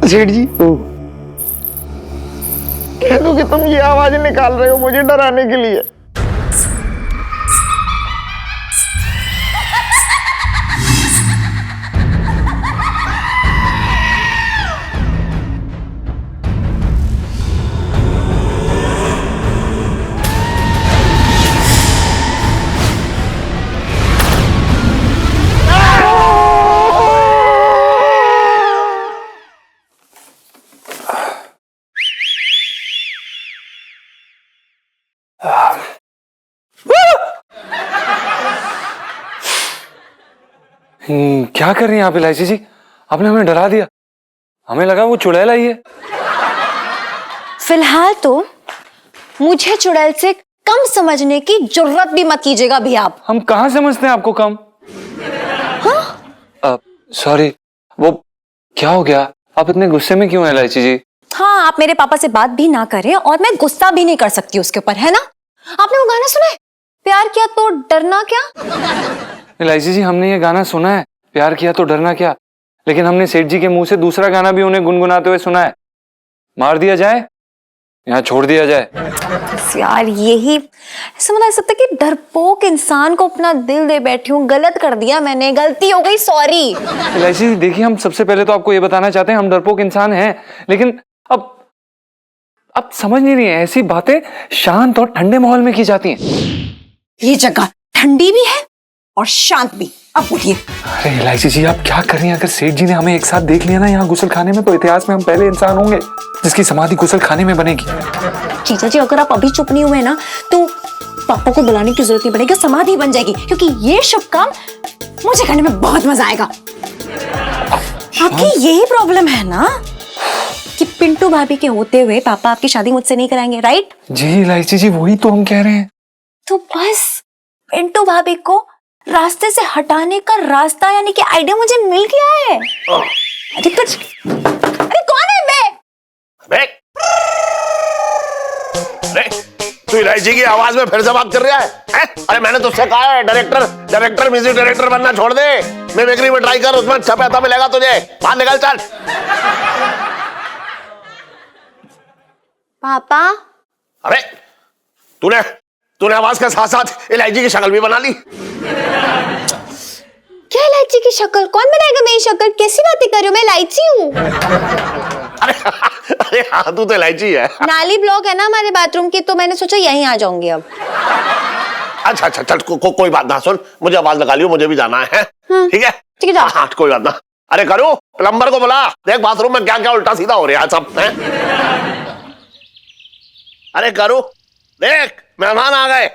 सेठ जी कह दो कि तुम ये आवाज निकाल रहे हो मुझे डराने के लिए। क्या कर रही हैं आप इलायची जी? आपने हमें डरा दिया, हमें लगा वो चुड़ैल आई है। फिलहाल तो मुझे चुड़ैल से कम समझने की जरूरत भी मत कीजिएगा भी आप। हम कहाँ समझते हैं आपको कम? हाँ? सॉरी, वो क्या हो गया? आप इतने गुस्से में क्यों हैं इलायची जी? हाँ, आप मेरे पापा से बात भी ना करें और मैं गुस्सा भी नहीं कर सकती उसके ऊपर, है ना? आपने वो गाना सुना है, प्यार किया तो डरना क्या? इलायची जी, हमने ये गाना सुना है, प्यार किया तो डरना क्या, लेकिन हमने सेठ जी के मुंह से दूसरा गाना भी उन्हें गुनगुनाते हुए सुना है, मार दिया जाए यहाँ छोड़ दिया जाए। यार यही समझ आ सकता कि डरपोक इंसान को अपना दिल दे बैठी हूँ, गलत कर दिया मैंने, गलती हो गई, सॉरी। इलायची जी देखिए, हम सबसे पहले तो आपको ये बताना चाहते हैं हम डरपोक इंसान हैं, लेकिन अब समझ नहीं रही है, ऐसी बातें शांत और ठंडे माहौल में की जाती हैं। ये जगह ठंडी भी है और शांत भी। अब बोलिए। अरे इलायची जी, आप क्या कर रही हैं? अगर सेठ जी ने हमें एक साथ देख लिया ना यहाँ गुसल खाने में, तो इतिहास में हम पहले इंसान होंगे जिसकी समाधि गुसल खाने में बनेगी। जीजा जी, अगर आप अभी चुप नहीं हुए ना तो पापा को बुलाने की जरूरत नहीं पड़ेगी, समाधि बन जाएगी, क्योंकि ये शुभ काम मुझे करने में बहुत मजा आएगा। आपकी यही प्रॉब्लम है ना कि पिंटू भाभी के होते हुए पापा आपकी शादी मुझसे नहीं कराएंगे, राइट? जी इलायची जी, वही तो हम कह रहे हैं। तो बस पिंटू भाभी को रास्ते से हटाने का रास्ता यानी कि आइडिया मुझे मिल गया है। अरे कौन है बे? अरे तू इलायची की आवाज में फिर से बात कर रहा है? अरे मैंने तुझसे कहा है डायरेक्टर म्यूजिक डायरेक्टर बनना छोड़ दे, मैं बेकरी में ट्राई कर, उसमें अच्छा पैसा मिलेगा तुझे, बाहर निकल चल। पापा, अरे तूने आवाज के साथ साथ इलायची की शक्ल भी बना ली। क्या इलायची की शक्ल? कौन बनाएगा मेरी शक्ल? कैसी बातें कर रही हो? मैं इलायची हूँ। अरे हाँ, तू तो इलायची है। नाली ब्लॉक है ना हमारे बाथरूम की, तो मैंने सोचा यहीं आ जाऊंगी अब। अच्छा चल कोई बात ना, सुन, मुझे आवाज लगा लियो, मुझे भी जाना है। ठीक है ठीक है, जाओ। हाँ कोई बात ना। अरे करो, प्लम्बर को बुला, देख बाथरूम में क्या क्या उल्टा सीधा हो रहा है सब है। अरे करो, देख मेहमान आ गए।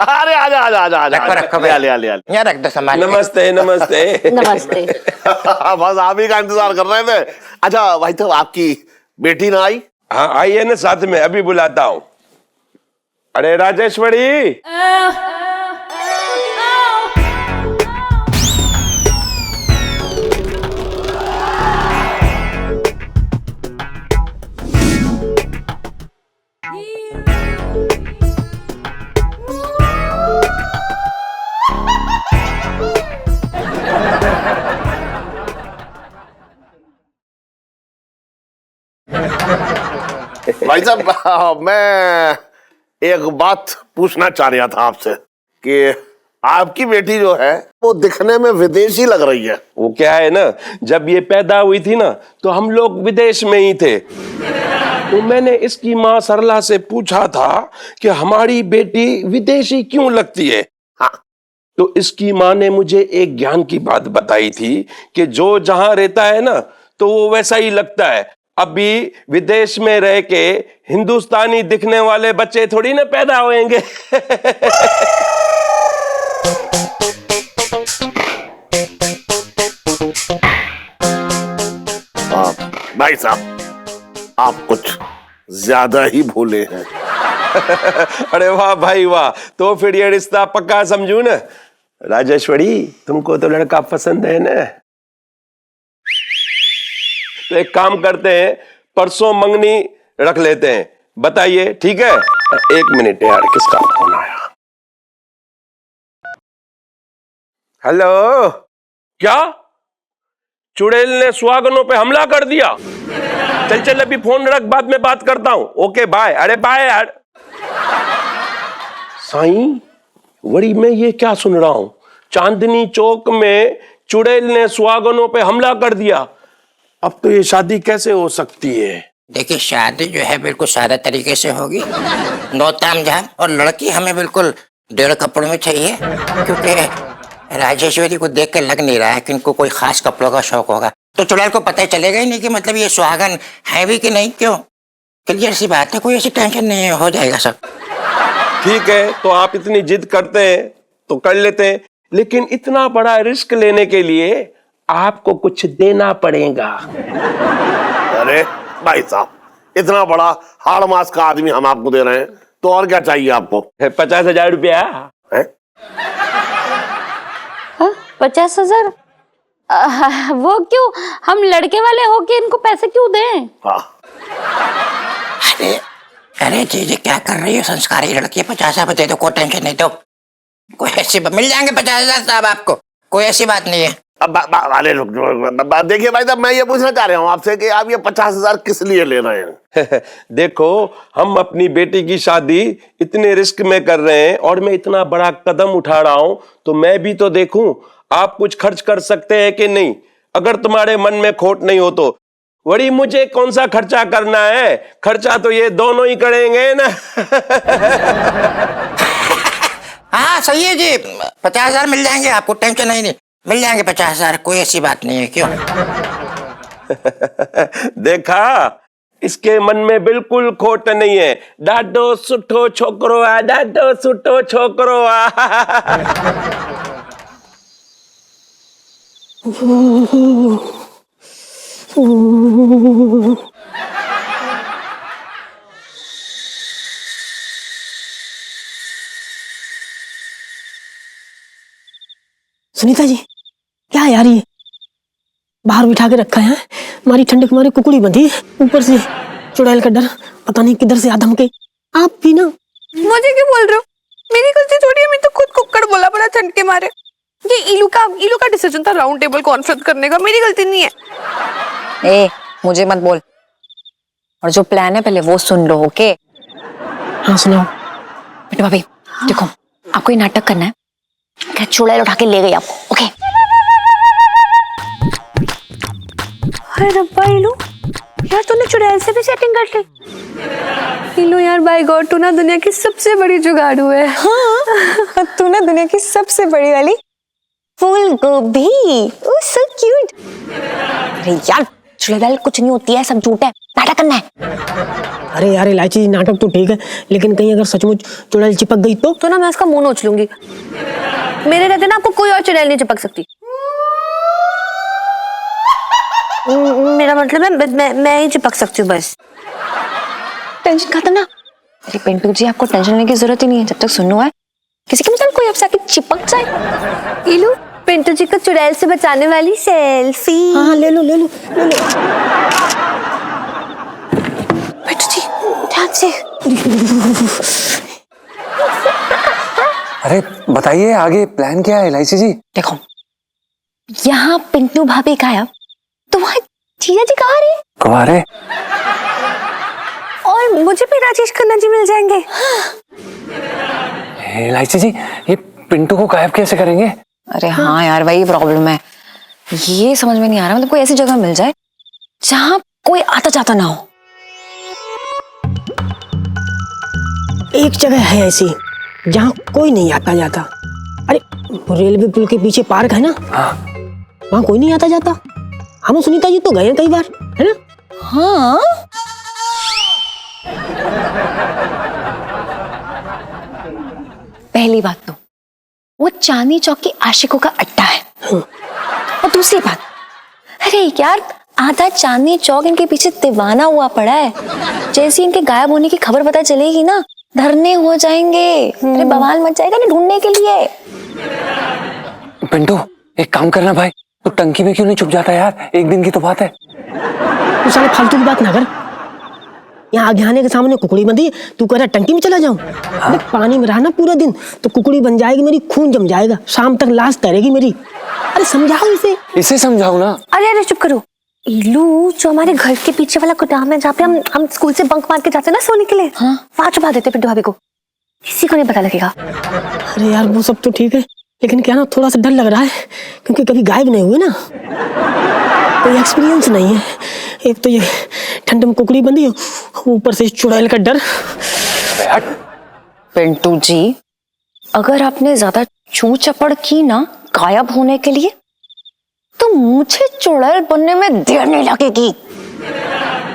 अरे आजा रखो ले ले यहाँ रख दो सामान। नमस्ते नमस्ते। नमस्ते। बस आप ही का इंतजार कर रहे थे। अच्छा भाई, तो आपकी बेटी ना आई? हाँ आई है ना साथ में, अभी बुलाता हूँ। अरे राजेश्वरी, भाई साहब मैं एक बात पूछना चाह रहा था आपसे कि आपकी बेटी जो है वो दिखने में विदेशी लग रही है। वो क्या है ना, जब ये पैदा हुई थी ना तो हम लोग विदेश में ही थे, तो मैंने इसकी माँ सरला से पूछा था कि हमारी बेटी विदेशी क्यों लगती है। हाँ। तो इसकी माँ ने मुझे एक ज्ञान की बात बताई थी कि जो जहां रहता है ना तो वो वैसा ही लगता है। अभी विदेश में रह के हिंदुस्तानी दिखने वाले बच्चे थोड़ी ना पैदा होंगे। भाई साहब, आप कुछ ज्यादा ही भोले हैं। अरे वाह भाई वाह, तो फिर ये रिश्ता पक्का समझू ना। राजेश्वरी, तुमको तो लड़का पसंद है ना? तो एक काम करते हैं, परसों मंगनी रख लेते हैं, बताइए ठीक है? एक मिनट यार, किसका फोन आया? हेलो, क्या चुड़ैल ने सुहागनों पे हमला कर दिया। चल चल अभी फोन रख, बाद में बात करता हूं। Okay bye. अरे बाय यार। साईं, वड़ी मैं ये क्या सुन रहा हूं? चांदनी चौक में चुड़ैल ने सुहागनों पे हमला कर दिया। अब तो ये शादी कैसे हो सकती है? देखिए, शादी जो है बिल्कुल सादा तरीके से होगी, नो तामझाम। और लड़की हमें बिल्कुल 1.5 कपड़ों में चाहिए, क्योंकि राजेश्वरी को देख के लग नहीं रहा है कि इनको कोई खास कपड़ों का शौक होगा। तो चुड़ैल को पता चलेगा ही नहीं कि मतलब ये सुहागन है भी कि नहीं। क्यों, क्लियर सी बात है, कोई ऐसी टेंशन नहीं है, हो जाएगा सब। ठीक है, तो आप इतनी जिद करते हैं तो कर लेते हैं, लेकिन इतना बड़ा रिस्क लेने के लिए आपको कुछ देना पड़ेगा। अरे भाई साहब, इतना बड़ा हाड़ मास का आदमी हम आपको दे रहे हैं, तो और क्या चाहिए आपको? 50,000 रुपया। है? 50,000? वो क्यों? हम लड़के वाले होके इनको पैसे क्यों दें? हाँ। अरे अरे जी क्या कर रही हो? संस्कारी लड़की है, 50,000 दे दो, कोई टेंशन नहीं। तो कोई ऐसी मिल जाएंगे 50,000 साहब आपको, कोई ऐसी बात नहीं है। अब अरे देखिए भाई साहब, मैं ये पूछना चाह रहा हूँ आपसे कि आप ये 50,000 किस लिए ले रहे हैं? देखो, हम अपनी बेटी की शादी इतने रिस्क में कर रहे हैं और मैं इतना बड़ा कदम उठा रहा हूं, तो मैं भी तो देखूं आप कुछ खर्च कर सकते हैं कि नहीं। अगर तुम्हारे मन में खोट नहीं हो तो वही मुझे कौन सा खर्चा करना है? खर्चा तो ये दोनों ही करेंगे ना। हाँ सही है जी, 50,000 मिल जाएंगे आपको, टेंशन नहीं, मिल जाएंगे 50,000, कोई ऐसी बात नहीं है। क्यों? देखा, इसके मन में बिल्कुल खोट नहीं है। डाडो सुठो छोकरो आ, डाडो सुठो छोकरो आ। सुनीता जी, क्या यार ये बाहर बिठा के रखा है? हमारी ठंडक हमारी कुकड़ी बंधी, ऊपर से चुड़ैल का डर, पता नहीं किधर से आदम के। आप भी ना। मुझे क्यों बोल रहे हो? मेरी गलती थोड़ी है, मैं तो खुद कुक्कड़ बोला पड़ा ठंड के मारे। ये इलू का डिसीजन था राउंड टेबल कॉन्फ्रेंस करने का, मेरी गलती नहीं है। ए, मुझे मत बोल, और जो प्लान है पहले वो सुन लो। ओके? हाँ सुनाओ। बेटा भाभी, देखो, आपको ये नाटक करना है, क्या चुड़ैल उठा के ले गई आपको। ओके? अरे रब्बा इलू, यार तूने चुड़ैल से भी सेटिंग कर ली। इलू यार, बाय गॉड, तू ना दुनिया की सबसे बड़ी जुगाड़ू है। हाँ, तू ना दुनिया की सबसे बड़ी वाली फूल गोभी। ओह सो क्यूट। अरे यार, चुड़ैल कुछ नहीं होती है, सब झूठ है, नाटक करना है। अरे यार इलायची जी, नाटक तो ठीक है, लेकिन कहीं अगर सचमुच चुड़ैल चिपक गई तो ना मैं इसका मुंह नोच लूंगी। मेरे रहते ना आपको कोई और चुड़ैल नहीं चिपक सकती। मेरा मतलब है मैं ही चिपक सकती हूँ बस। टेंशन खत्म ना। अरे पिंटू जी, आपको टेंशन लेने की जरूरत ही नहीं है, जब तक सुनो है किसी के मतलब कोई आपसे आके चिपक जाए। इलू, पिंटू जी को चुड़ैल से बचाने वाली सेल्फी। हाँ ले लो ले लो ले लो। पिंटू जी ध्यान से। अरे बताइए आगे प्लान क्या है इलायची जी? देखो, यहाँ पिंटू भाभी गायब, तो वहाँ जीजा जी कहाँ रहे? कुंवारे। और मुझे भी राजेश खन्ना जी मिल जाएंगे। इलायची जी, ये पिंटू को गायब कैसे करेंगे? अरे हाँ यार, वही प्रॉब्लम है, ये समझ में नहीं आ रहा। मतलब कोई ऐसी जगह मिल जाए जहाँ कोई आता जाता ना हो। एक जगह है ऐसी जहाँ कोई नहीं आता जाता। अरे रेलवे पुल के पीछे पार्क है ना, वहाँ कोई नहीं आता जाता। हम सुनीता जी तो गए हैं कई बार, है ना? हाँ, पहली बात तो वो चांदनी चौक के आशिकों का अड्डा है। और दूसरी बात, अरे यार, आधा चांदनी चौक इनके पीछे दीवाना हुआ पड़ा है। जैसे इनके गायब होने की खबर पता चलेगी ना, धरने हो जाएंगे। अरे बवाल मच जाएगा ना ढूंढने के लिए। पिंटू, एक काम करना भाई, तो टंकी में क्यों नहीं छुप जाता यार? एक दिन की तो बात है। तो साले फालतू की बात ना कर। यहाँ आगे आने के सामने कुकड़ी बंधी है, तू कह रहा टंकी में चला जाऊं? अरे पानी में रहना पूरा दिन तो कुकड़ी बन जाएगी मेरी, खून जम जाएगा, शाम तक लाश तैरेगी मेरी। अरे समझाओ इसे समझाओ ना। अरे अरे चुप करो। इलू, जो हमारे घर के पीछे वाला गोदाम है जहाँ पे हम स्कूल से बंक मार के जाते हैं ना सोने के लिए, वहां छुपा देते पिंटू भाभी को, किसी को नहीं पता लगेगा। अरे यार वो सब तो ठीक है, लेकिन क्या ना थोड़ा सा डर लग रहा है, क्योंकि कभी गायब नहीं हुए ना, कोई एक्सपीरियंस नहीं है। एक तो ये ठंड में कुकड़ी बंदी है, ऊपर से चुड़ैल का डर। पिंटू जी, अगर आपने ज्यादा चू चपड़ की ना गायब होने के लिए, तो मुझे चुड़ैल बनने में देर नहीं लगेगी।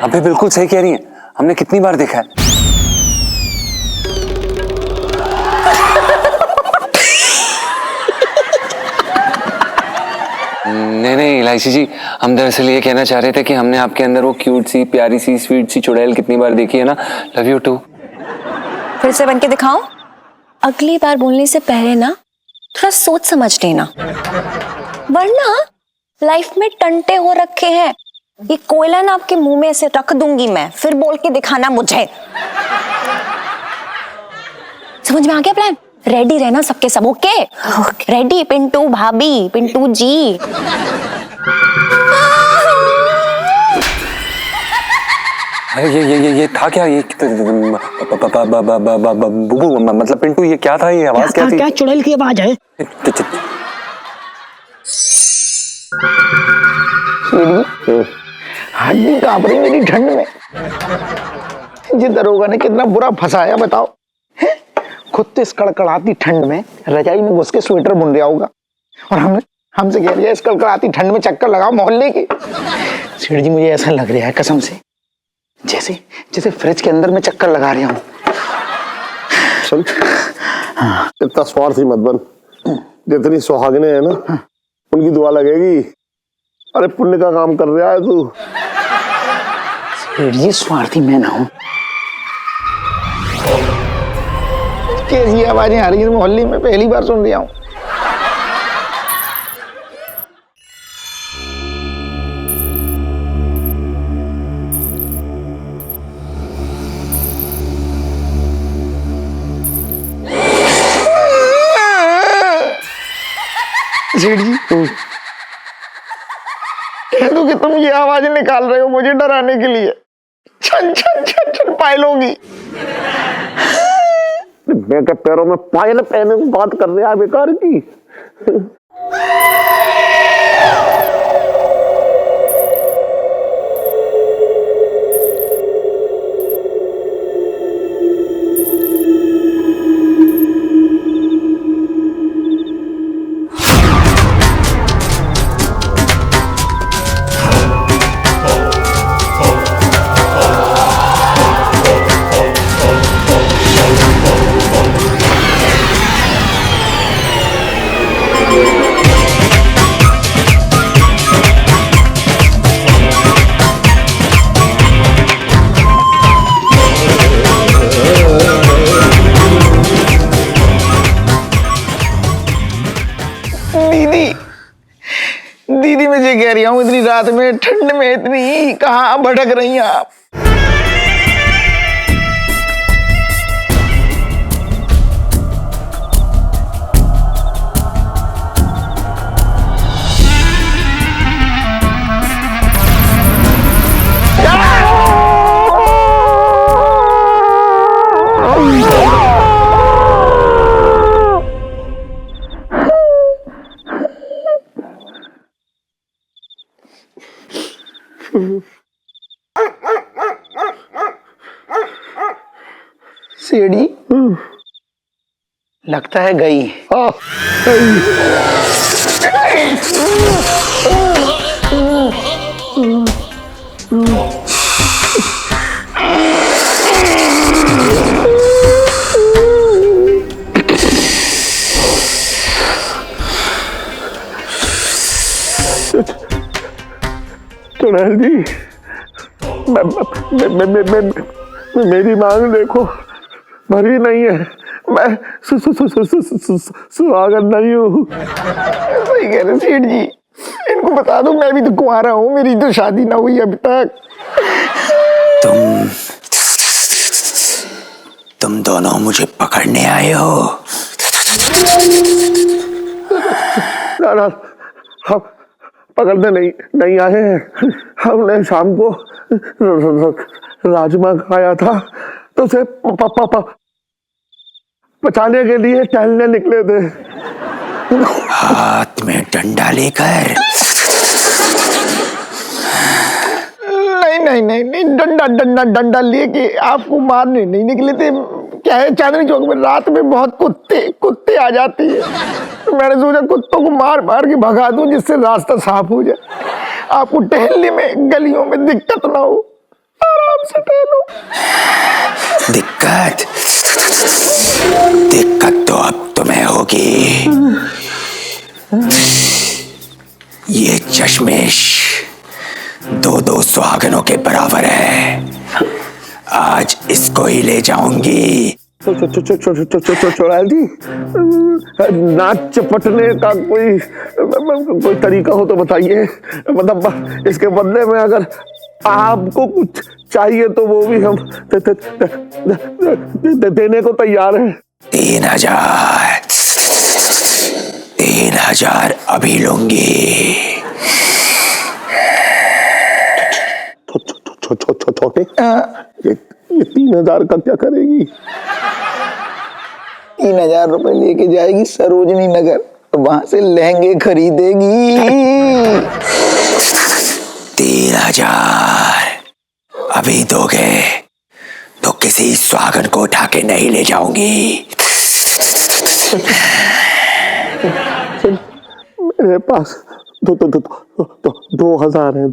अबे बिल्कुल सही कह रही है, हमने कितनी बार देखा है। नहीं इलायची जी, हम दरअसल ये कहना चाह रहे थे कि हमने आपके अंदर वो क्यूट सी, प्यारी सी, स्वीट सी चुड़ैल कितनी बार देखी है ना। Love you too. फिर से बन के दिखाओ। अगली बार बोलने से पहले ना थोड़ा सोच समझ लेना, वरना लाइफ में टंटे हो रखे हैं। ये कोयला ना आपके मुंह में ऐसे रख दूंगी मैं, फिर बोल के दिखाना मुझे। समझ में आ गया प्लान? रेडी रहना सबके सब। Okay ready? पिंटू भाभी, पिंटू जी। ये था क्या? ये बुबू, मतलब पिंटू ये क्या था? ये आवाज क्या थी? क्या चुड़ैल की आवाज है? हड्डी कांप रही मेरी ठंड में। जी दरोगा ने कितना बुरा फंसाया बताओ। खुद तो इस कड़कड़ाती ठंड में रजाई में घुस के स्वेटर बुन रहा होगा, और हमसे कह रही है इस कड़कड़ाती ठंड में चक्कर लगाओ मोहल्ले के। सेठ जी मुझे ऐसा लग रहा है कसम से, जैसे फ्रिज के अंदर मैं चक्कर लगा रहा हूँ। चल इतना स्वार्थी मत बन, जितनी सुहागने है ना उनकी दुआ लगेगी। अरे पुण्य का काम कर रहा है तू। सेठ जी स्वार्थी मैं ना हूँ। कैसी आवाजें आ रही है मोहल्ले में, पहली बार सुन रहा हूँ। सेठ जी कह दो कि तुम ये आवाजें निकाल रहे हो मुझे डराने के लिए। छन छन छन छन पायलोगी। मैं के पैरों में पायल पहने की बात कर रहा है बेकार की। दीदी मैं ये कह रही हूँ इतनी रात में ठंड में इतनी कहाँ भटक रही हैं आप? सीढ़ी लगता है गई। चुड़ैल जी मेरी मांग देखो, भरी नहीं है। मैं सुहागन नहीं हूँ। सही कह रहे सेठ जी, इनको बता दो मैं भी तो कुंवारा हूँ, मेरी तो शादी ना हुई अभी तक। तुम तुम दोनों मुझे पकड़ने आए हो? ना, हम पकड़ने नहीं आए हैं। हमने शाम को राजमा खाया था तो उसे पचाने के लिए टहलने निकले थे। हाथ में डंडा लेकर? नहीं, डंडा लेके आपको मारने नहीं निकले थे। क्या है, चांदनी चौक में रात में बहुत कुत्ते आ जाती है, तो मैंने सोचा कुत्तों को मार के भगा दूं, जिससे रास्ता साफ हो जाए, आपको टहलने में गलियों में दिक्कत ना हो, आराम से टहलो। दिक्कत तो अब तुम्हें होगी। ये चश्मिश दो सुहागनों के बराबर है। आज इसको ही ले जाऊंगी। चुड़ैल जी, नाच चपटने का कोई तरीका हो तो बताइए। मतलब इसके बदले में अगर आपको कुछ चाहिए तो वो भी हम देने को तैयार हैं। 3,000 अभी लूंगी। छोटे, ये 3,000 का क्या करेगी? 3,000 रुपए लेके जाएगी सरोजनी नगर, वहां से लहंगे खरीदेगी। 3,000 अभी दोगे तो किसी सुहागन को उठा के नहीं ले जाऊंगी। मेरे पास 2,000 है।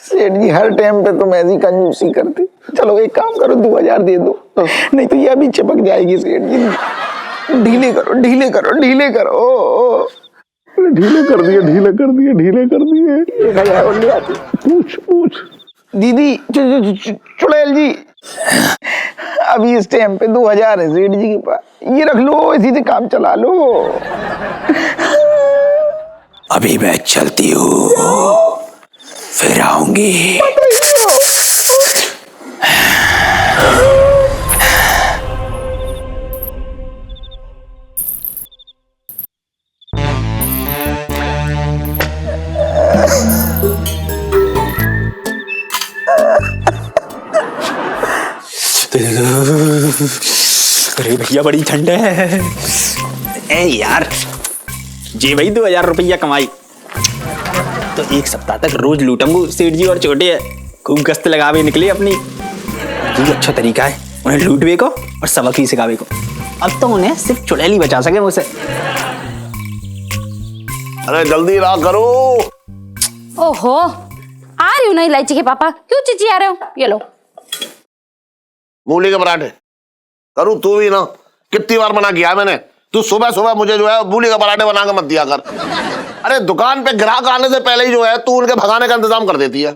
सेठ जी हर टाइम पे तुम ऐसी कंजूसी करते। चलो एक काम करो, 2,000 दे दो, नहीं तो ये अभी चिपक जाएगी। सेठ जी ढीले करो। ढीले कर दिए। 1,000 और ले आती। पूछ दीदी चुड़ैल जी, अभी इस टाइम पे 2,000 है सेठ जी के पास, ये रख लो, इसी से काम चला लो। अभी मैं चलती हूँ, फिर आऊंगी। अरे भैया बड़ी ठंड है। ए यार, जी भाई 2,000 रुपया कमाई तो एक सप्ताह तक रोज लूटूंगा। सेठ जी और छोटे खूब गश्त लगावे निकले अपनी। ये अच्छा तरीका है उन्हें लूटवे को और सबक ही सिखावे को। अब तो उन्हें सिर्फ चुड़ैल ही बचा सके मुझसे। अरे जल्दी ला करो। ओहो, आ रही हूँ ना इलायची के पापा, क्यों चिचिया रहे हो? ये लो मूली के पराठे करूँ। तू भी ना, कितनी बार मना किया मैंने, तू सुबह सुबह मुझे जो है मूली के पराठे बना के मत दिया कर। अरे दुकान पे ग्राहक आने से पहले ही जो है तू उनके भगाने का इंतजाम कर देती है।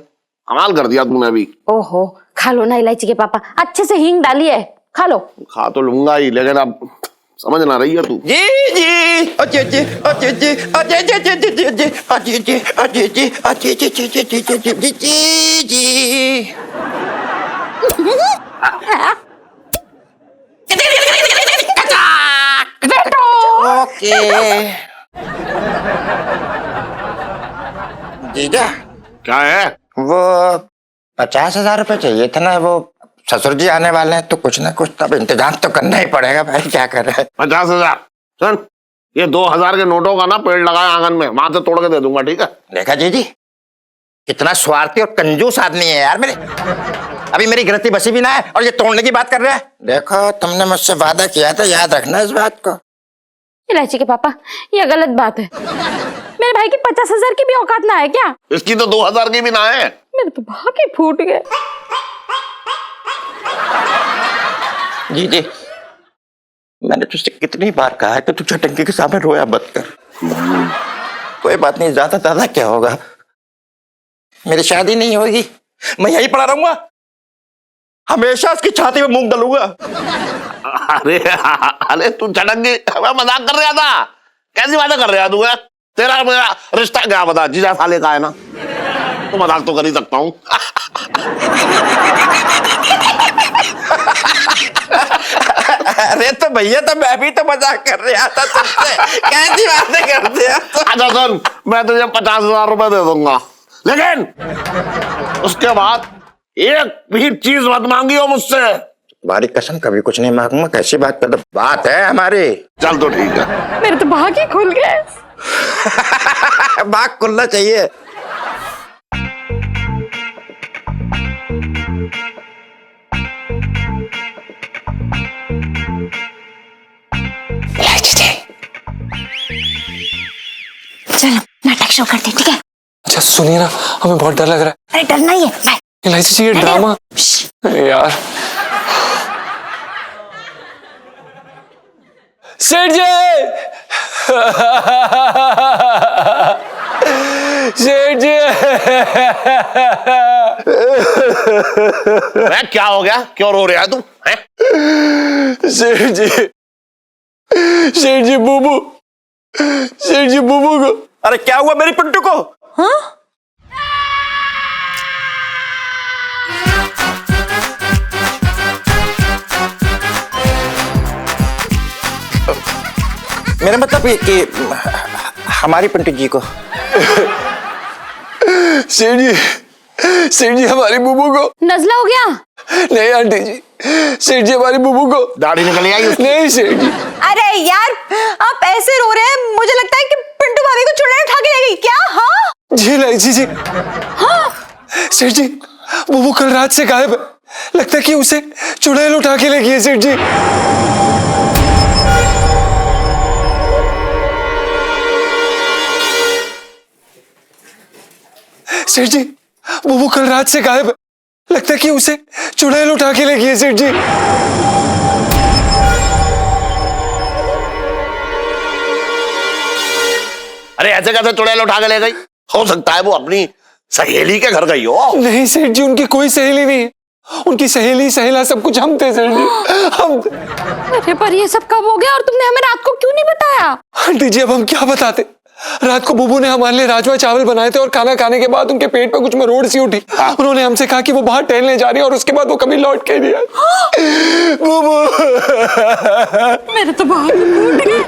कमाल कर दिया तूने भी। ओहो, खा लो ना इलायची के पापा, अच्छे से हींग डाली है, खा लो। खा तो लूंगा ही, लेकिन अब समझ ना रही है तू। जी अच्छे ओके। जीजा क्या है? वो 50,000 रुपए चाहिए था ना। वो ससुर जी आने वाले हैं तो कुछ ना कुछ तब इंतजाम तो करना ही पड़ेगा भाई, क्या कर रहे हैं। 50,000 सुन, ये 2,000 के नोटों का ना पेड़ लगाया आंगन में, वहां से तोड़ के दे दूंगा, ठीक है? देखा जी कितना स्वार्थी और कंजूस आदमी है यार मेरे। अभी मेरी गिरती बसी भी ना है और ये तोड़ने की बात कर रहा है। देखो तुमने मुझसे वादा किया था, याद रखना इस बात को। इलायची के पापा, ये गलत बात है। मेरे भाई की 50,000 की भी औकात ना है क्या? इसकी तो 2,000 की भी ना है। मेरे तो भागे फूट गए। जी मैंने तुझसे कितनी बार कहा है कि तू चटंकी के सामने रोया मत कर। कोई बात नहीं, ज्यादा क्या होगा, मेरी शादी नहीं होगी, मैं यहीं पड़ा रहूंगा, हमेशा उसकी छाती में मूंग डालूंगा। अरे तू चटंकी, मैं मजाक कर रहा था। कैसी बातें कर रहा तू है? तेरा मेरा रिश्ता क्या बता, जीजा साले का है ना, तो मजाक तो कर ही सकता हूँ। अरे तो भैया, तो मैं भी तो मजाक कर रहा था तुमसे। कैसी बातें करते हो? अच्छा सुन, मैं तुझे 50,000 रुपए दे दूंगा, लेकिन उसके बाद एक भी चीज मत मांगी हो मुझसे। तुम्हारी कसम, कभी कुछ नहीं मांगूंगा। कैसी बात कर, बात है हमारी। चल तो ठीक है। मेरे तो भाग ही खुल गए। भाग खुलना चाहिए। चलो नाटक शो करते हैं, ठीक है? अच्छा सुनिए ना, हमें बहुत डर लग रहा अरे डरना ही है, बाय। है। इलायची जी, ये ड्रामा। अरे यार सेठ जी, सेठ जी। क्या हो गया, क्यों रो रहा है तू? सेठ जी, सेठ जी बूबू, सेठ जी बूबू को। अरे क्या हुआ मेरी पिंटू को? हाँ? मेरा मतलब ये कि हमारी पिंटू जी को। सेठ जी, सेठ जी हमारी बुबू को। नजला हो गया? नहीं आंटी जी, सेठ जी हमारी बुबू को। दाढ़ी निकल आई उसकी? नहीं सेठ जी। अरे यार, आप ऐसे रो रहे हैं, मुझे लगता है कि पिंटू भाभी को चुड़ैल उठा के ले गई क्या? हाँ जी इलायची जी। हाँ सेठ जी, बुबू कल रात से गायब है, लगता है कि उसे चुड़ैल उठा के ले गई है सेठ जी। सेठ जी, बुबू कल रात से गायब है, लगता है कि उसे चुड़ैल उठा के ले गई है सेठ जी। अरे ऐसे कैसे चुड़ैल उठा के ले गई? हो सकता है वो अपनी सहेली के घर गई हो। नहीं सेठ जी, उनकी कोई सहेली नहीं है, उनकी सहेली सहेला सब कुछ हम थे सेठ जी, हम। अरे पर ये सब कब हो गया और तुमने हमें रात को क्यों नहीं बताया? आंटी जी अब हम क्या बताते, रात को बुबू ने हमारे लिए राजमा चावल बनाए थे और खाना खाने के बाद उनके पेट पे कुछ मरोड़ सी उठी। उन्होंने हमसे कहा कि वो बाहर टहलने जा रही है और उसके बाद वो कभी लौट के नहीं आई। बुबू मेरे तो भाग फूट गए।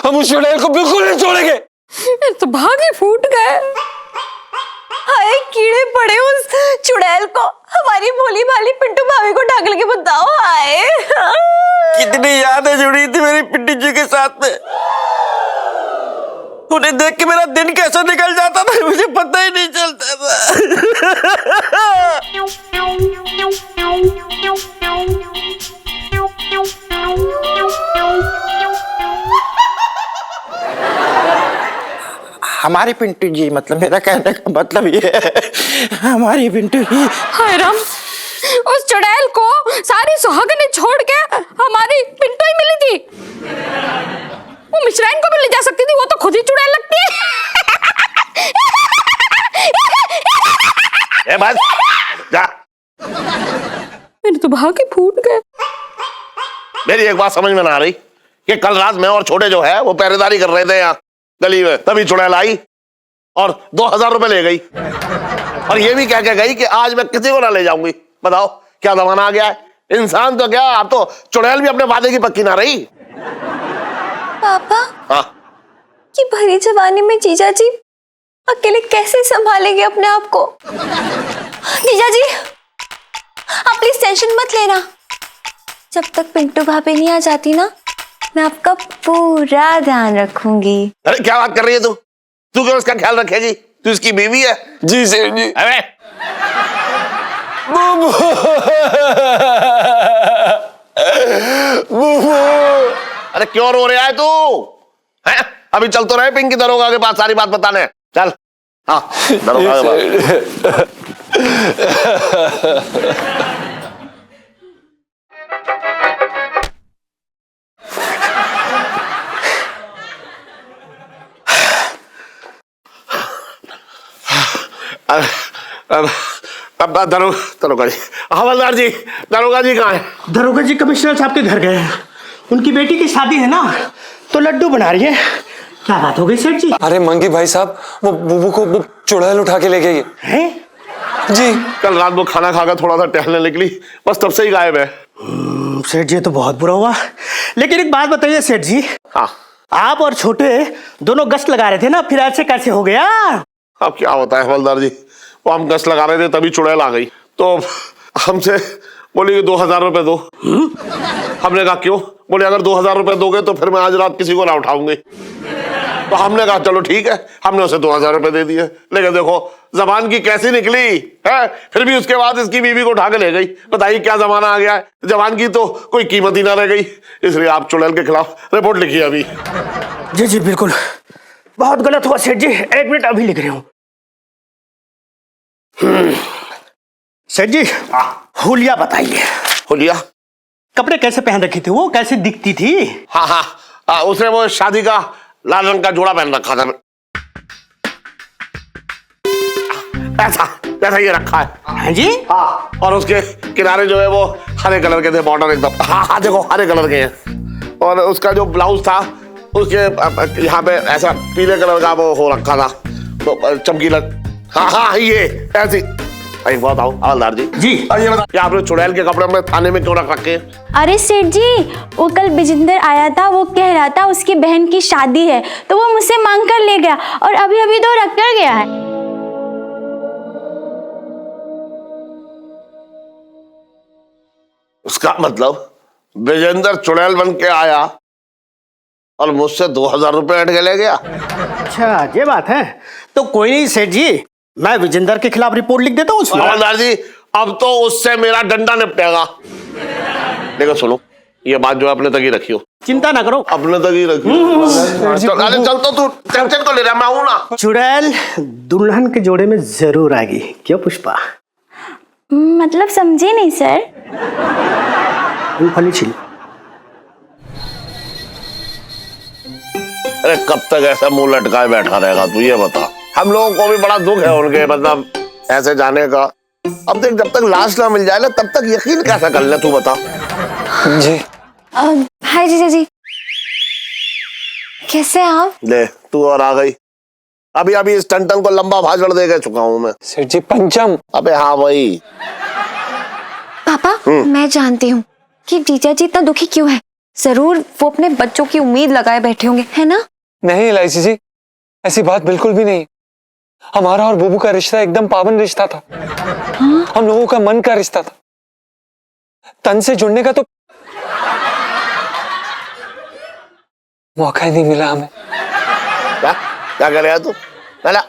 हम उस चुड़ैल को बिल्कुल नहीं छोड़ेंगे। मेरे तो भाग ही फूट गए। हाय कीड़े पड़े उस चुड़ैल को, हमारी भोली भाली पिंटू भाभी को ढाक के बताओ। हाय कितनी यादें जुड़ी थी मेरी पिंटू जी के साथ में। उन्हें देख के मेरा दिन कैसे निकल जाता था मुझे पता ही नहीं चलता हमारी पिंटू जी, मतलब मेरा कहने का मतलब ये है, हमारी पिंटू जी। हाय राम, उस चुड़ैल को सारी सुहागनें छोड़ के हमारी पिंटू ही मिली थी। वो मिश्राइन को भी ले जा सकती थी, वो तो खुद ही चुड़ैल लगती है। ए बस जा। मेरे तो भाग ही फूट गए। मेरी एक बात समझ में ना आ रही कि कल रात मैं और छोटे जो है वो पहरेदारी कर रहे थे यहाँ गली में, तभी चुड़ैल आई और 2,000 रुपए ले गई और ये भी कह के गई कि आज मैं किसी को ना ले जाऊंगी। बताओ क्या जमाना आ गया है। इंसान तो क्या, आप तो चुड़ैल भी अपने वादे की पक्की ना रही। पापा, हाँ ये भरी जवानी में जीजा जी अकेले कैसे संभालेंगे अपने आप को? जीजा जी आप प्लीज टेंशन मत लेना, जब तक पिंटू भाभी नहीं आ जाती ना, मैं आपका पूरा ध्यान रखूंगी। अरे क्या बात कर रही है तू? तू क्यों इसका ख्याल रखेगी? तू इसकी बीवी है। जी सेठ जी। अरे बुबू, बुबू। अरे क्यों रो रहा है तू? हैं? अभी चल तो रहे पिंकी दरोगा के पास सारी बात बताने। चल। हाँ दरोगा के पास। अब दरोगा जी, हवलदार जी, दरोगा जी कहाँ है? दरोगा जी कमिश्नर साहब के घर गए हैं। उनकी बेटी की शादी है ना, तो लड्डू बना रही है। क्या बात हो गई सेठ जी? अरे मंगी भाई साहब, वो बुबू को वो चुड़ैल उठा के ले गई है जी। कल रात वो खाना खाकर थोड़ा सा टहलने निकली, बस तब से ही गायब है। सेठ जी तो बहुत बुरा हुआ, लेकिन एक बात बताइए सेठ जी, हाँ आप और छोटे दोनों गश्त लगा रहे थे ना, फिर ऐसे कैसे हो गया? अब क्या होता है हवलदार जी, वो हम गश्त लगा रहे थे तभी चुड़ैल आ गई, तो हमसे बोली कि 2000 रुपए दो। हमने कहा क्यों? बोले अगर 2000 रुपए दोगे तो फिर मैं आज रात किसी को ना उठाऊंगी। तो हमने कहा चलो ठीक है, हमने उसे 2000 रुपए दे दिए। लेकिन देखो जबान की कैसी निकली है, फिर भी उसके बाद इसकी बीवी को उठा के ले गई। बताइए क्या जमाना आ गया है, जबान की तो कोई कीमत ही ना रह गई। इसलिए आप चुड़ैल के खिलाफ रिपोर्ट लिखिए अभी। जी जी बिल्कुल, बहुत गलत हुआ सेठ जी, 1 मिनट अभी लिख रही हूँ। सेठ जी हुलिया बताइए। हुलिया? कपड़े कैसे पहन रखी थी वो, कैसे दिखती थी? हाँ हाँ, उसने वो शादी का लाल रंग का जोड़ा पहन रखा था, ऐसा जैसा ये रखा है। हाँ जी। हाँ, और उसके किनारे जो है वो हरे कलर के थे, बॉर्डर एकदम। हाँ हाँ देखो हरे कलर के हैं। और उसका जो ब्लाउज था उसके यहाँ पे ऐसा पीले कलर का वो हो रखा था, तो चमकीला। हाँ हाँ ये ऐसी। एक बात आओ हवलदार जी। जी। ये बताओ कि आपने चुड़ैल के कपड़े अपने थाने में क्यों रख रखे हैं? अरे सेठ जी, वो कल बिजिंदर आया था, वो कह रहा था उसकी बहन की शादी है, तो वो मुझसे मांग कर ले गया और अभी अभी तो रख कर गया है। उसका मतलब विजेंद्र चुड़ैल बन के आया और मुझसे 2000 रुपए हट के ले गया। अच्छा ये बात है, तो कोई नहीं सेठ जी, मैं विजेंद्र के खिलाफ रिपोर्ट लिख देता हूँ। हवलदार जी अब तो उससे मेरा डंडा निपटेगा। देखो सुनो, ये बात जो है अपने तक ही रखियो। चिंता ना करो, अपने तक ही रखियो। अरे चल तो तू टेंशन को ले रहा, मैं हूं ना। चुड़ैल दुल्हन के जोड़े में जरूर आएगी, क्यों पुष्पा? मतलब समझे नहीं सर। मूंगफली छिल। अरे कब तक ऐसा मुंह लटकाए बैठा रहेगा तू, ये बता। हम लोगों को भी बड़ा दुख है उनके मतलब ऐसे जाने का। अब देख जब तक लाश ना मिल जाए ना तब तक यकीन कैसा कर ले, तू बता। जी हाय जीजा जी, कैसे हैं आप? ले तू और आ गई। अभी अभी इस टंटन को लंबा भाषण दे के चुका हूं मैं। सेठ जी पंचम। अबे हाँ वही। पापा मैं जानती हूँ कि जीजा जी इतना दुखी क्यों है, जरूर वो अपने बच्चों की उम्मीद लगाए बैठे होंगे, है ना? नहीं इलायची जी, ऐसी बात बिल्कुल भी नहीं। हमारा और बुबू का रिश्ता एकदम पावन रिश्ता था। हम लोगों का मन का रिश्ता था, तन से जुड़ने का तो मौका ही नहीं मिला हमें। क्या क्या कह रहा है तू?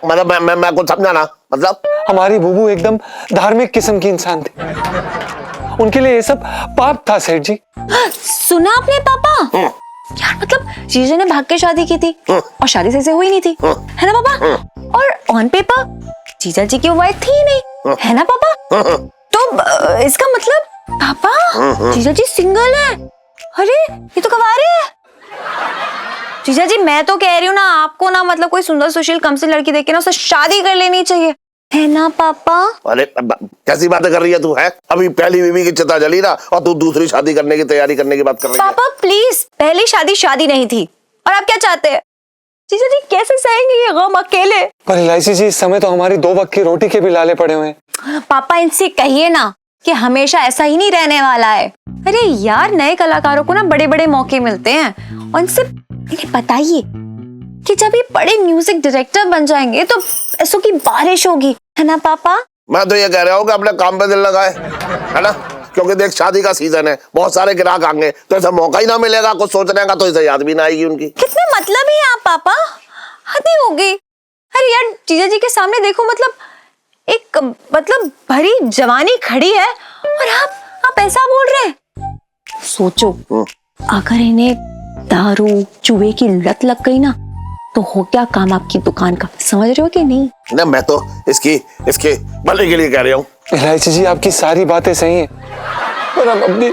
मतलब मैं कुछ समझा ना। मतलब हमारी बुबू एकदम धार्मिक किस्म की इंसान थी, उनके लिए ये सब पाप था सेठ जी। सुना आपने पापा? यार मतलब जीजा ने भाग के शादी की थी और शादी सही से हुई नहीं थी, है ना पापा? और ऑन पेपर जीजा जी की वाइफ थी ही नहीं, है ना पापा? तो इसका मतलब पापा जीजा जी सिंगल है। अरे ये तो कवारे है। जीजा जी मैं तो कह रही हूँ ना, आपको ना मतलब कोई सुंदर सुशील कम से लड़की देख के ना उससे शादी कर लेनी चाहिए, है ना पापा? अरे कैसी बातें कर रही है तू? है अभी पहली बीवी की चिता जली ना और तू दूसरी शादी करने की तैयारी करने की बात कर रही है। पापा प्लीज, पहली शादी नहीं थी और आप क्या चाहते हैं? जीजा जी कैसे सहेंगे ये गम अकेले? पर इलायची जी इस समय तो हमारी 2 वक्त की रोटी के भी लाले पड़े हुए हैं। पापा इनसे कहिए ना कि हमेशा ऐसा ही नहीं रहने वाला है। अरे यार नए कलाकारों को ना बड़े बड़े मौके मिलते हैं और इनसे इन्हें बताइए कि जब ये बड़े म्यूजिक डायरेक्टर बन जाएंगे तो पैसों की बारिश होगी, है ना पापा? मैं तो ये कह रहा हूँ कि अपने काम पे दिल लगाए, है ना? क्योंकि देख शादी का सीजन है, बहुत सारे ग्राहक आएंगे, तो ऐसा मौका ही ना मिलेगा कुछ सोचने का, तो इसे याद भी ना आएगी उनकी। कितने मतलब ही आप पापा, हद ही होगी। अरे यार जीजा जी के सामने देखो, मतलब एक मतलब भरी जवानी खड़ी है और आप ऐसा बोल रहे हैं। सोचो अगर इन्हें दारू जुए की लत लग गई ना तो हो क्या काम आपकी दुकान का, समझ रहे हो कि नहीं? ना मैं तो इसके भले के लिए कह रहा हूँ। इलायची जी आपकी सारी बातें सही हैं, पर हम अपनी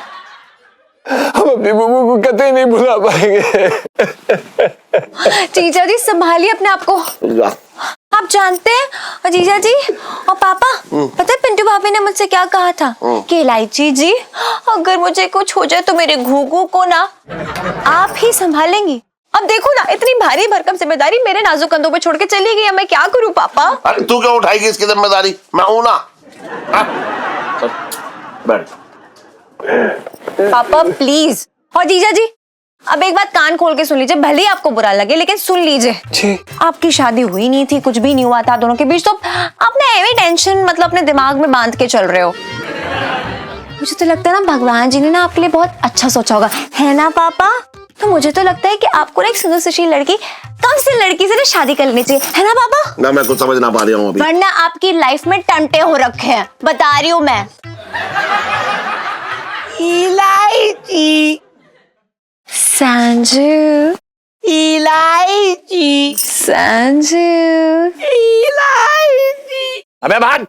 बुबू को कतई नहीं भुला पाएंगे। जीजा जी संभालिए अपने आप को। आप जानते हैं जीजा जी और पापा, पता है पिंटू भाभी ने मुझसे क्या कहा था कि इलायची जी अगर मुझे कुछ हो जाए तो मेरे घूघू को ना आप ही संभालेंगी। अब देखो ना इतनी भारी भरकम जिम्मेदारी मेरे नाजुक कंधों पे छोड़ के चली गई, मैं क्या करूं पापा? अरे तू क्यों उठाएगी इसकी जिम्मेदारी? मैं हूं ना। बैठ पापा प्लीज। और जीजा जी अब एक बात कान खोल के सुन लीजिए, भले ही आपको बुरा लगे लेकिन सुन लीजिए। आपकी शादी हुई नहीं थी, कुछ भी नहीं हुआ था दोनों के बीच, तो आपने एवी टेंशन मतलब अपने दिमाग में बांध के चल रहे हो। मुझे तो लगता है ना भगवान जी ने ना आपके लिए बहुत अच्छा सोचा होगा, है ना पापा? तो मुझे तो लगता है कि आपको ना एक सुंदर सुशील लड़की, कम से लड़की से ना शादी कर लेनी चाहिए, है ना पापा? ना मैं कुछ समझ ना पा रहा हूँ अभी। वरना आपकी लाइफ में टंटे हो रखे हैं, बता रही हूँ मैं। इलायची संजू, इलायची संजू, इलायची। अबे भाग।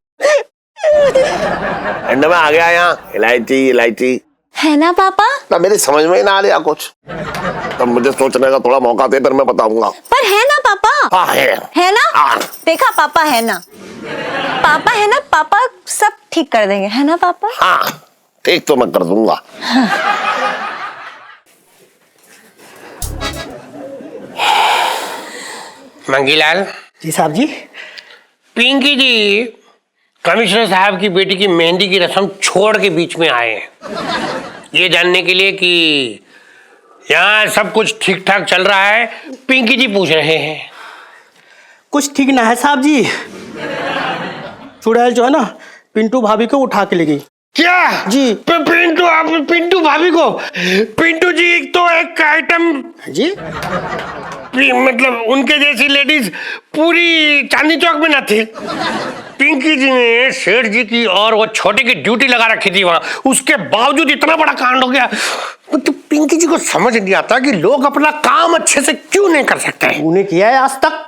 एंड में आ गया यहाँ इलायची इलायची, है ना पापा? ना मेरी समझ में ही ना आ रहा कुछ। तब मुझे सोचने का थोड़ा मौका दे, फिर मैं बताऊंगा। पर है ना पापा? हाँ है ना? हाँ। देखा पापा है ना, पापा है ना, पापा सब ठीक कर देंगे, है ना पापा? हाँ ठीक तो मैं कर दूंगा। मंगीलाल जी साहब जी। पिंकी जी कमिश्नर साहब की बेटी की मेहंदी की रस्म छोड़ के बीच में आए हैं ये जानने के लिए कि यहाँ सब कुछ ठीक ठाक चल रहा है। पिंकी जी पूछ रहे हैं। कुछ ठीक ना है साहब जी। चुड़ैल जो है ना पिंटू भाभी को उठा के ले गई। क्या जी। पिंटू भाभी को? पिंटू जी तो एक आइटम जी, मतलब उनके जैसी लेडीज पूरी चांदनी चौक में ना थी। पिंकी जी ने सेठ जी की और वो छोटे की ड्यूटी लगा रखी थी वहां, उसके बावजूद इतना बड़ा कांड हो गया। तो पिंकी जी को समझ नहीं आता कि लोग अपना काम अच्छे से क्यों नहीं कर सकते हैं। उन्हें किया है आज तक।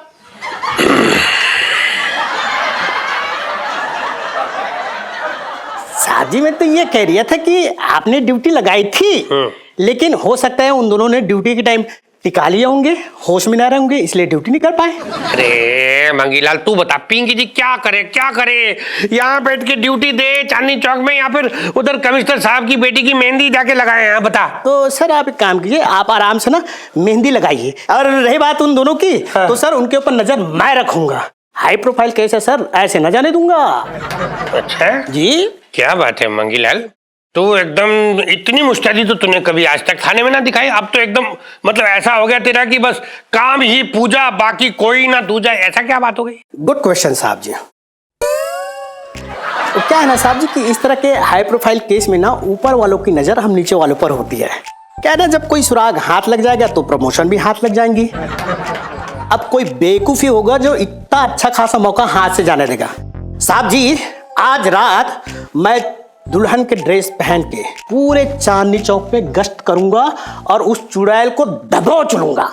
शादी में तो ये कह रहा था कि आपने ड्यूटी लगाई थी, लेकिन हो सकता है उन दोनों ने ड्यूटी के टाइम टिका लिए होंगे, होश में ना रहे होंगे, इसलिए ड्यूटी नहीं कर पाए। अरे मंगीलाल तू बता पिंकी जी क्या करे? यहाँ बैठ के ड्यूटी दे चांदनी चौक में या फिर उधर कमिश्नर साहब की बेटी की मेहंदी जाके लगाए हैं? बता। तो सर आप एक काम कीजिए, आप आराम से ना मेहंदी लगाइए। और रही बात उन दोनों की, तो सर उनके ऊपर नजर मैं रखूंगा। हाई प्रोफाइल केस है सर, ऐसे न जाने दूंगा। अच्छा जी। क्या बात है मंगीलाल, तू एकदम इतनी मुस्तैदी तो तूने कभी आज तक थाने में ना दिखाई। अब तो एकदम मतलब ऐसा हो गया तेरा कि बस काम ही पूजा, बाकी कोई ना दूजा। ऐसा क्या बात हो गई? गुड क्वेश्चन साहब जी। तो क्या है ना साहब जी कि इस तरह के हाई प्रोफाइल केस में ना ऊपर वालों की नजर हम नीचे वालों पर होती है। क्या है ना, जब कोई सुराग हाथ लग जाएगा तो प्रमोशन भी हाथ लग जाएंगी। अब कोई बेवकूफी होगा जो इतना अच्छा खासा मौका हाथ से जाने देगा। साहब जी आज रात मैं दुल्हन के ड्रेस पहन के पूरे चांदनी चौक पे गश्त करूंगा और उस चुड़ैल को दबोच लूंगा।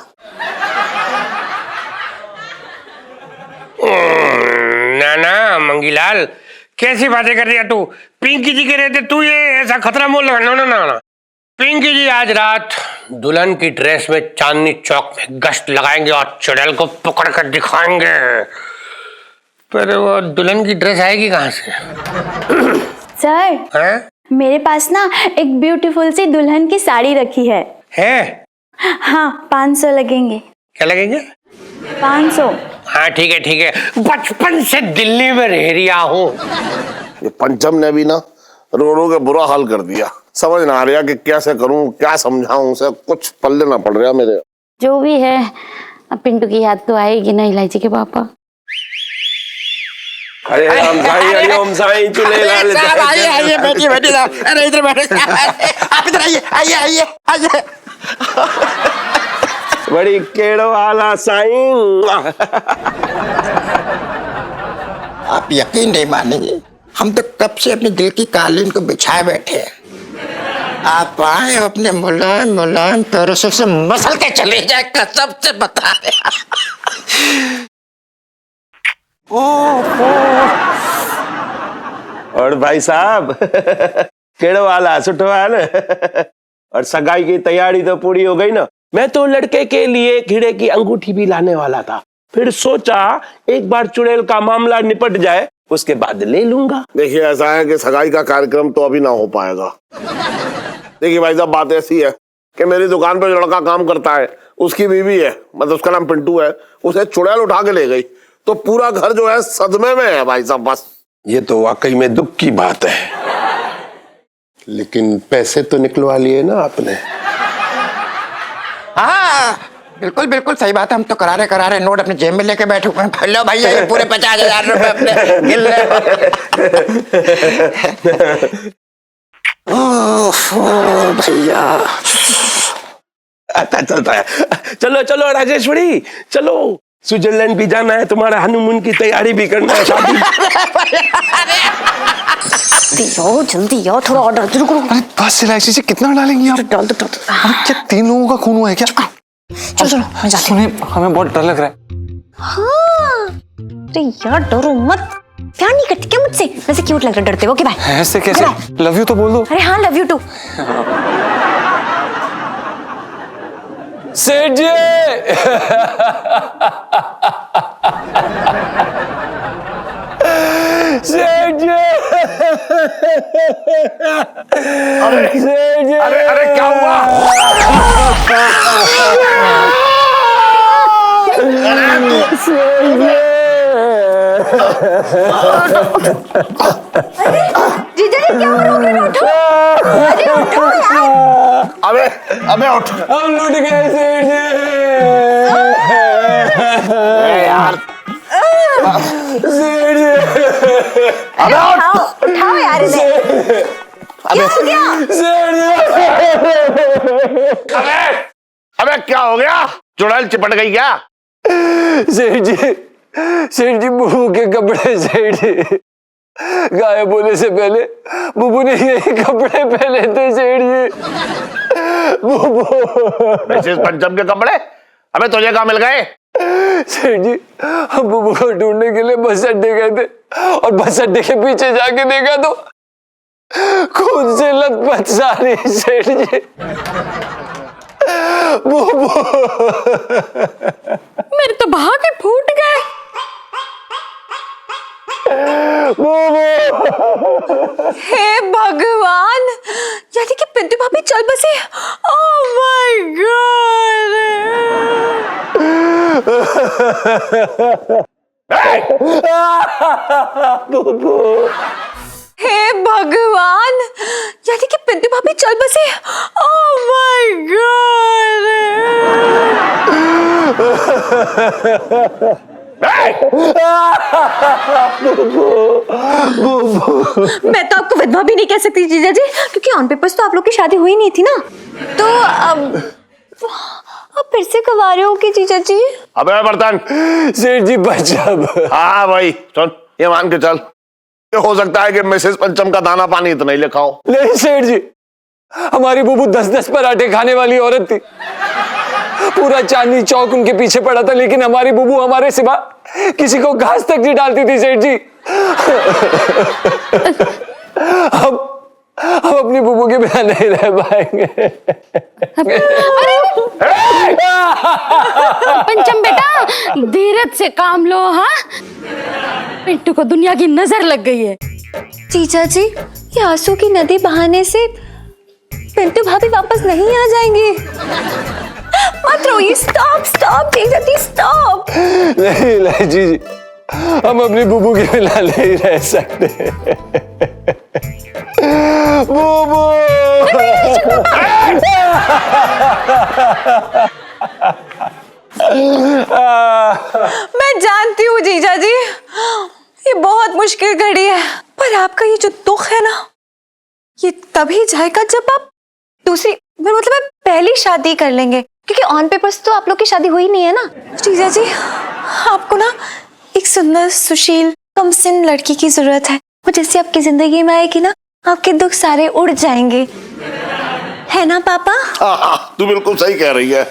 ना मंगीलाल कैसी बातें कर रही है तू? पिंकी जी के रहते तू ये ऐसा खतरा मोल लगा? ना। पिंकी जी आज रात दुल्हन की ड्रेस में चांदनी चौक में गश्त लगाएंगे और चुड़ैल को पकड़ कर दिखाएंगे। पर वो दुल्हन की ड्रेस आएगी कहाँ से? सर हैं? मेरे पास ना एक ब्यूटीफुल सी दुल्हन की साड़ी रखी है। हाँ 500 लगेंगे। क्या लगेंगे? 500। हाँ ठीक है। बचपन से दिल्ली में रह रहा हूँ। ये पंचम ने भी ना रो रो के बुरा हाल कर दिया। समझ ना आ रहा कि कैसे करूं, क्या समझाऊं उसे, कुछ पल्ले ना पड़ रहा मेरे। जो भी है, अब पिंटू की याद तो आएगी ना इलायची के पापा। अरे ओम साईं चुले लाल आइए बैठिए साहब। अरे इधर बैठे आप, इधर आइए। बड़ी केड़ो वाला साईं। आप यकीन नहीं मानेंगे, हम तो कब से अपने दिल की कालीन को बिछाए बैठे हैं। आप आए अपने मुलायम पैरों से मसल के चले जाए, कसम से बता रहे। और भाई साहब केड़ो वाला सुठवा न। और सगाई की तैयारी तो पूरी हो गई ना। मैं तो लड़के के लिए घिड़े की अंगूठी भी लाने वाला था, फिर सोचा एक बार चुड़ैल का मामला निपट जाए उसके बाद ले लूंगा। देखिए ऐसा है कि सगाई का कार्यक्रम तो अभी ना हो पाएगा। देखिए भाई साहब बात ऐसी है कि मेरी दुकान पर जो लड़का काम करता है उसकी बीवी है, मतलब उसका नाम पिंटू है, उसे चुड़ैल उठा के ले गई, तो पूरा घर जो है सदमे में है भाई साहब। बस ये तो वाकई में दुख की बात है। लेकिन पैसे तो निकलवा लिए ना आपने? हाँ बिल्कुल बिल्कुल सही बात है। हम तो करारे नोट अपने जेब में लेके बैठे हुए हैं। लो भैया ये पूरे 50,000 रुपए अपने गिन ले। भैया अच्छा चलता है। चलो चलो राजेश्वरी, चलो स्विट्जरलैंड भी जाना है, तुम्हारा हनीमून की तैयारी भी करना है, शादी। जल्दी आओ, थोड़ा ऑर्डर रुको। अरे बस इलायची से कितना डालेंगी आप? डाल दो। अरे क्या 3 लोगों का खून हुआ है क्या? चलो मैं जाती हूँ। सुनिए, हमें बहुत डर लग रहा है। हाँ अरे यार डरो मत, प्यार नहीं करती क्या मुझसे? वैसे क्यूट लग रहा है, डरते हो? Okay bye. ऐसे कैसे? लव यू तो बोल दो। अरे हाँ लव यू टू। सेठ जी सेठ जी सेठ जी अरे क्या हुआ? जीजा जी क्या हो रहा है? उठो, अरे उठो यार। अबे उठ हम लूट गए सेठ जी। यार। सेठ जी अबे उठाओ यार इन्हें। क्या हो गया? अबे क्या हो गया? चुड़ैल चिपट गई क्या? सेठ जी बुबू के कपड़े सेठ जी गायब होने से पहले बुबू ने यही कपड़े पहने थे सेठ जी। बुबू मिसेस पंचम के कपड़े? अबे तुझे कहाँ मिल गए? सेठ जी हम बुबू को ढूंढने के लिए बस अड्डे गए थे और बस अड्डे के पीछे जाके देखा तो खून से लथपथ सारी सेठ जी। बुबू मेरे तो भागे फूट गए। हे भगवान, यानी कि पिंटू भाभी चल बसी। Oh my God. हे भगवान, यानी कि पिंटू भाभी चल बसी। Oh my God. मैं तो आपको विधवा भी नहीं कह सकती जीजा जी, क्योंकि ऑन पेपर्स तो आप लोग की शादी हुई नहीं थी ना। तो अब फिर से कुंवारे हो कि जीजा जी? अबे बर्तन। सेठ जी बचाब। हाँ भाई सुन, ये मान के चल, ये हो सकता है कि मिसेस पंचम का दाना पानी इतना ही लिखा हो। नहीं सेठ जी, हमारी बुबू 10-10 पराठे खाने वाली औरत थी। पूरा चांदनी चौक उनके पीछे पड़ा था, लेकिन हमारी बुबू हमारे सिवा किसी को घास तक नहीं डालती थी सेठ जी। हम अपनी बुबू के बिना नहीं रह पाएंगे। पंचम बेटा धीरज से काम लो। हाँ पिंटू को दुनिया की नजर लग गई है। जीजा जी, ये आंसू की नदी बहाने से पिंटू भाभी वापस नहीं आ जाएंगे। मत रोइए। स्टॉप जीजा जी स्टॉप। नहीं जी, हम अपनी बुबू के बिना नहीं रह सकते। बुबू मैं जानती हूँ जीजा जी, ये बहुत मुश्किल घड़ी है, पर आपका ये जो दुख है ना, ये तभी जाएगा जब आप दूसरी, मतलब पहली शादी कर लेंगे, क्योंकि ऑन पेपर्स तो आप लोग की शादी हुई नहीं है ना। जीजा जी, आपको ना एक सुंदर सुशील कमसिन लड़की की जरूरत है, वो जैसे आपकी जिंदगी में आएगी ना, आपके दुख सारे उड़ जाएंगे, है ना पापा? हाँ, तू बिल्कुल सही कह रही है।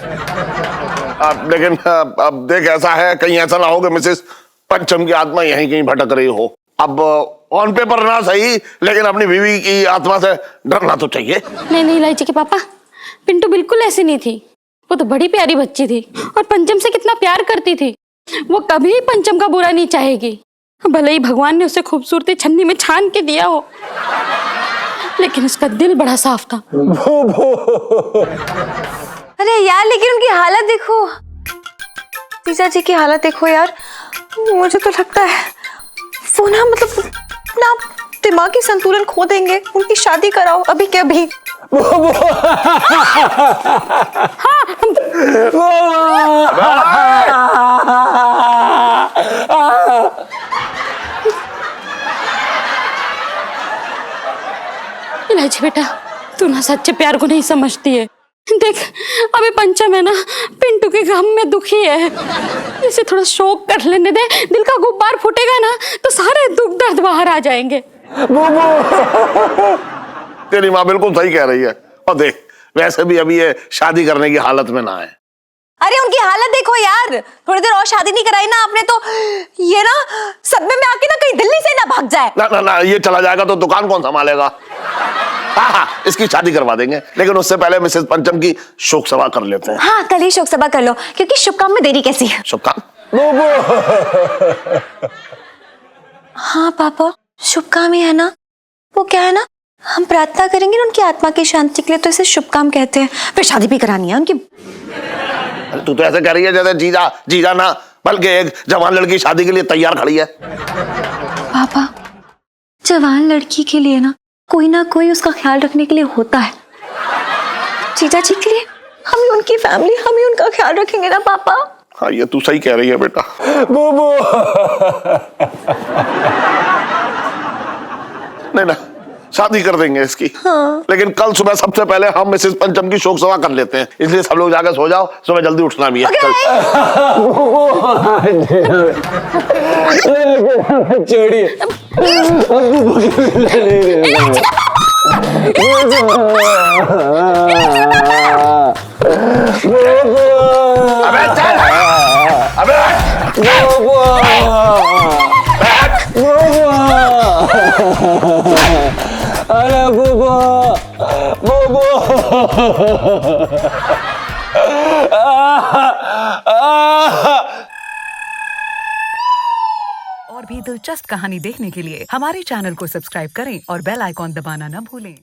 लेकिन अब देख, ऐसा है कहीं ऐसा ना हो कि मिसेस पंचम की आत्मा यहीं कहीं भटक रही हो। अब ऑन पेपर ना सही, लेकिन अपनी बीवी की आत्मा से डरना तो चाहिए। नहीं इलायची के पापा, पिंटू बिल्कुल ऐसी नहीं थी। वो तो बड़ी प्यारी बच्ची थी और पंचम से कितना प्यार करती थी। वो कभी पंचम का बुरा नहीं चाहेगी, भले ही भगवान ने उसे खूबसूरती छन्नी में छान के दिया हो, लेकिन उसका दिल बड़ा साफ था। अरे यार, लेकिन उनकी हालत देखो, जीजा जी की हालत देखो यार। मुझे तो लगता है वो ना, मतलब ना दिमागी संतुलन खो देंगे। उनकी शादी कराओ अभी के अभी। इलायची बेटा, तू ना सच्चे प्यार को नहीं समझती है। देख, अभी पंचम है ना, पिंटू के गम में दुखी है। इसे थोड़ा शोक कर लेने दे, दिल का गुब्बार फूटेगा ना तो सारे दुख दर्द बाहर आ जाएंगे। तेरी माँ बिल्कुल सही कह रही है। और देख, वैसे भी अभी ये शादी करने की हालत में ना है। अरे उनकी हालत देखो यार, थोड़ी देर और शादी नहीं कराई ना आपने तो ये ना सदमे में आके ना कहीं दिल्ली से ना भाग जाए। ना ना ना, ये चला जाएगा तो दुकान कौन संभालेगा? हाँ, इसकी शादी करवा देंगे, लेकिन उससे पहले मिसेस पंचम की शोक सभा कर लेते हैं। हाँ, कल ही शोक सभा कर लो, क्योंकि शुभ काम में देरी कैसी है। शुभ काम? हाँ पापा, शुभ काम ही है ना। वो क्या है ना, हम प्रार्थना करेंगे ना उनकी आत्मा की शांति के लिए, तो इसे शुभ काम कहते हैं। फिर शादी भी करानी है उनकी। तू तो ऐसे कह रही है जैसे जीजा जीजा ना, बल्कि एक जवान लड़की शादी के लिए तैयार खड़ी है। पापा, जवान लड़की के लिए ना कोई उसका ख्याल रखने के लिए होता है। जीजा जी के लिए हम ही उनकी फैमिली, हम ही उनका ख्याल रखेंगे ना पापा। हाँ, ये तू सही कह रही है बेटा। बुबू। नहीं ना, शादी कर देंगे इसकी। हाँ। लेकिन कल सुबह सबसे पहले हम मिसेस पंचम की शोक सभा कर लेते हैं, इसलिए सब लोग जाकर सो जाओ, सुबह जल्दी उठना भी है। छोड़िए, अबे चल, अबे अरे बुबू, बुबू। और भी दिलचस्प कहानी देखने के लिए हमारे चैनल को सब्सक्राइब करें और बेल आइकॉन दबाना न भूलें।